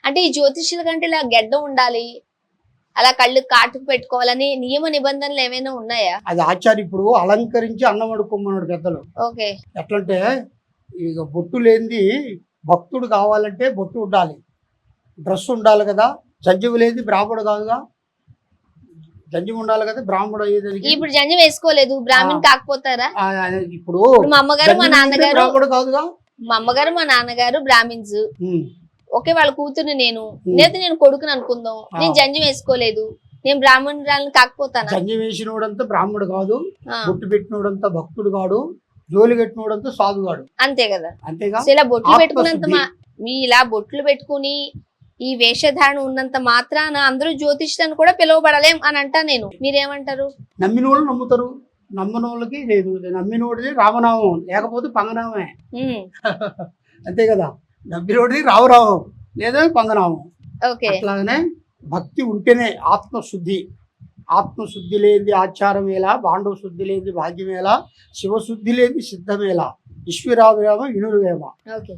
అంటే ఈ జ్యోతిష్యుల కంటే ఇలా గెడ్డం ఉండాలి, అలా కళ్ళు కాటుకు పెట్టుకోవాలని నియమ నిబంధనలు ఏమైనా ఉన్నాయా? అది ఆచార్య ఇప్పుడు అలంకరించి అన్నం వండుకోమన్నాడు పెద్దలు. ఓకే. ఎట్లంటే ఇక బొట్టు లేనిది భక్తుడు కావాలంటే బొట్టు ఉండాలి, డ్రెస్ ఉండాలి కదా. జంజం లేని బ్రాహ్మడు కాదుగా, జంజం ఉండాలి కదా బ్రాహ్మడు అయ్యేదానికి. ఇప్పుడు జంజం వేసుకోలేదు, బ్రాహ్మణ్ కాకపోతారా? ఇప్పుడు మా అమ్మగారు మా నాన్నగారు, బ్రాహ్మడు కాదుగా. మా అమ్మగారు మా నాన్నగారు బ్రాహ్మిన్స్, ఉమ్. ఓకే, వాళ్ళ కూతురు నేను, లేదా నేను కొడుకుని అనుకుందాం, నేను జంజం వేసుకోలేదు, నేను బ్రాహ్మణురాలను కాకపోతానా? జంజం వేసినోడంతా బ్రాహ్మడు కాదు, బొట్టు పెట్టినోడంతా భక్తుడు కాడు, జోలి కట్టినోడంతా సాధుగాడు. అంతే కదా. అంతేగా. ఇలా బొట్లు పెట్టుకున్నంత మీ ఇలా బొట్లు పెట్టుకుని ఈ వేషధారణ ఉన్నంత మాత్రాన అందరూ జ్యోతిష్యులను కూడా పిలువబడలేం అని అంటా నేను. మీరేమంటారు? నమ్మిన వాళ్ళు నమ్ముతారు, నమ్మని వాళ్ళకి లేదు. నమ్మినోడిది రామనామం, లేకపోతే పంగనామే. అంతే కదా. నమ్మినోడిది రామనామం లేదా పంగనామం. అట్లాగనే భక్తి ఉంటేనే ఆత్మశుద్ధి. ఆత్మశుద్ధి లేనిది ఆచారమేలా, బాండవ శుద్ధి లేనిది భాగ్యమేలా, శివశుద్ధి లేనిది సిద్ధమేలా, ఈశ్వరాభిరామ వినురువేమ. ఓకే.